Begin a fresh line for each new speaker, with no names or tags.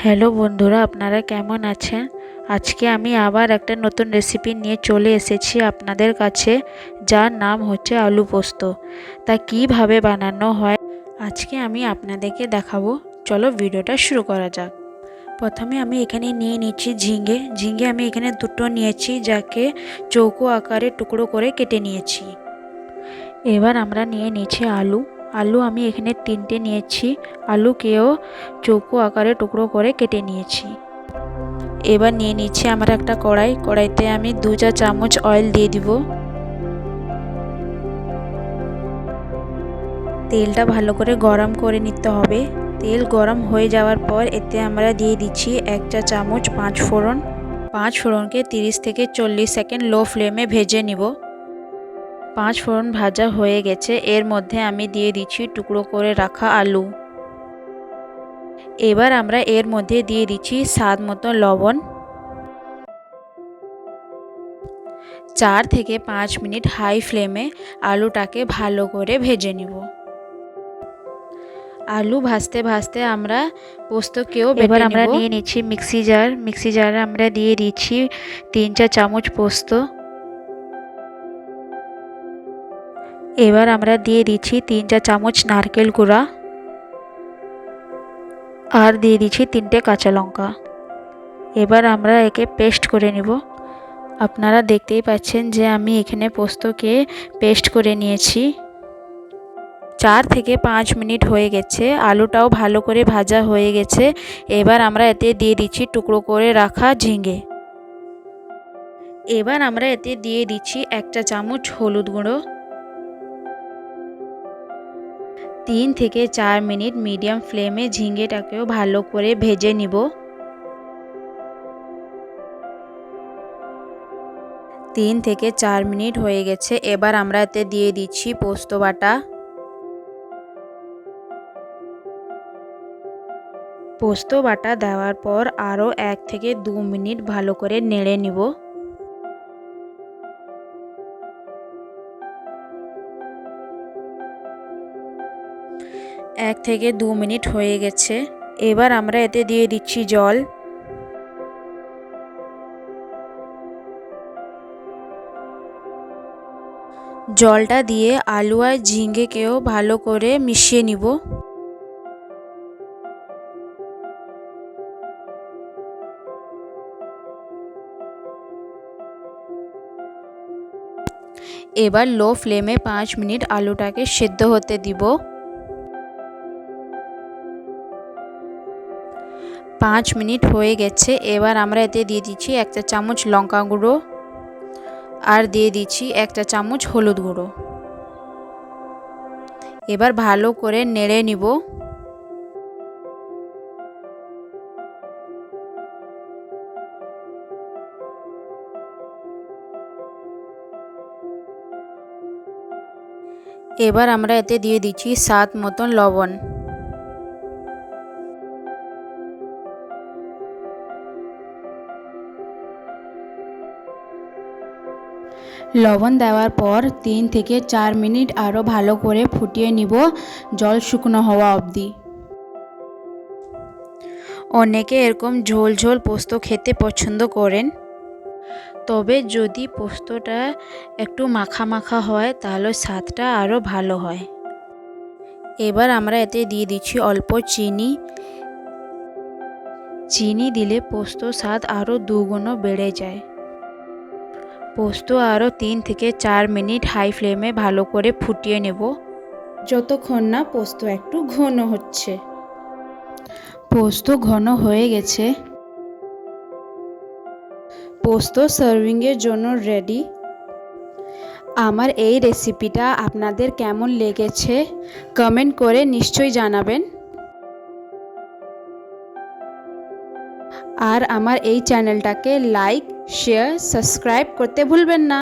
Hello বন্ধুরা, আপনারা কেমন আছেন? আজকে আমি আবার একটা নতুন রেসিপি নিয়ে চলে এসেছি আপনাদের কাছে, যার নাম হচ্ছে আলু পোস্ত। তা কিভাবে বানানো হয় আজকে আমি আপনাদেরকে দেখাবো। চলো ভিডিওটা শুরু করা যাক। প্রথমে আমি এখানে নিয়ে নিচ্ছি ঝিঙে আমি এখানে দুটো নিয়েছি, যাকে চৌকো আকারে টুকরো করে কেটে নিয়েছি। এবার আমরা নিয়ে নিচ্ছি আলু আমি এখানে 3টে নিয়েছি। আলুকেও চৌকো আকারে টুকরো করে কেটে নিয়েছি। এবার নিয়ে নিচ্ছি আমরা একটা কড়াইতে আমি 2 চা চামচ অয়েল দিয়ে দিব। তেলটা ভালো করে গরম করে নিতে হবে। তেল গরম হয়ে যাওয়ার পর এতে আমরা দিয়ে দিচ্ছি 1 চা চামচ পাঁচ ফোড়নকে 30 থেকে 40 সেকেন্ড লো ফ্লেমে ভেজে নিব। 5 ফোড়ন ভাজা হয়ে গেছে, এর মধ্যে আমি দিয়ে দিচ্ছি টুকরো করে রাখা আলু। এবার আমরা এর মধ্যে দিয়ে দিচ্ছি স্বাদ মতো লবণ। 4 থেকে 5 মিনিট হাই ফ্লেমে আলুটাকে ভালো করে ভেজে নিব। আলু ভাজতে ভাজতে আমরা পোস্তকেও এবার আমরা নিয়ে নিচ্ছি মিক্সি জারে আমরা দিয়ে দিচ্ছি 3 চা চামচ পোস্ত। এবার আমরা দিয়ে দিচ্ছি 3 চা চামচ নারকেল গুঁড়া আর দিয়ে দিচ্ছি 3টে কাঁচা লঙ্কা। এবার আমরা একে পেস্ট করে নিব। আপনারা দেখতেই পাচ্ছেন যে আমি এখানে পোস্তকে পেস্ট করে নিয়েছি। 4 থেকে 5 মিনিট হয়ে গেছে, আলুটাও ভালো করে ভাজা হয়ে গেছে। এবার আমরা এতে দিয়ে দিচ্ছি টুকরো করে রাখা ঝিঙে। এবার আমরা এতে দিয়ে দিচ্ছি 1 চা চামচ হলুদ গুঁড়ো। 3 থেকে 4 মিনিট মিডিয়াম ফ্লেমে ঝিঙেটাকেও ভালো করে ভেজে নিব। 3 থেকে 4 মিনিট হয়ে গেছে, এবার আমরা এতে দিয়ে দিচ্ছি পোস্ত বাটা। পোস্ত বাটা দেওয়ার পর আরও 1 থেকে 2 মিনিট ভালো করে নেড়ে নিব। এক থেকে 2 মিনিট হয়ে গেছে, এবার আমরা এতে দিয়ে দিচ্ছি জল। জলটা দিয়ে আলু আর ঝিঙেকেও ভালো করে মিশিয়ে নিব। এবার লো ফ্লেমে 5 মিনিট আলুটাকে সেদ্ধ হতে দিব। 5 মিনিট হয়ে গেছে, এবার আমরা এতে দিয়ে দিচ্ছি 1 চা চামচ লঙ্কা গুঁড়ো আর দিয়ে দিচ্ছি 1 চা চামচ হলুদ গুঁড়ো। এবার ভালো করে নেড়ে নিব। এবার আমরা এতে দিয়ে দিচ্ছি স্বাদ মতো লবণ। লবণ দেওয়ার পর 3 থেকে 4 মিনিট আরও ভালো করে ফুটিয়ে নিব, জল শুকনো হওয়া অবধি। অনেকে এরকম ঝোল ঝোল পোস্ত খেতে পছন্দ করেন, তবে যদি পোস্তটা একটু মাখা মাখা হয় তাহলে স্বাদটা আরও ভালো হয়। এবার আমরা এতে দিয়ে দিচ্ছি অল্প চিনি দিলে পোস্ত স্বাদ আরও দুগুণ বেড়ে যায়। পোস্ত আরও 3 থেকে 4 মিনিট হাই ফ্লেমে ভালো করে ফুটিয়ে নেব, যতক্ষণ না পোস্ত একটু ঘন হচ্ছে। পোস্ত ঘন হয়ে গেছে, পোস্ত সার্ভিংয়ের জন্য রেডি। আমার এই রেসিপিটা আপনাদের কেমন লেগেছে কমেন্ট করে নিশ্চয়ই জানাবেন। আর আমার এই চ্যানেলটাকে লাইক, শেয়ার, সাবস্ক্রাইব করতে ভুলবেন না।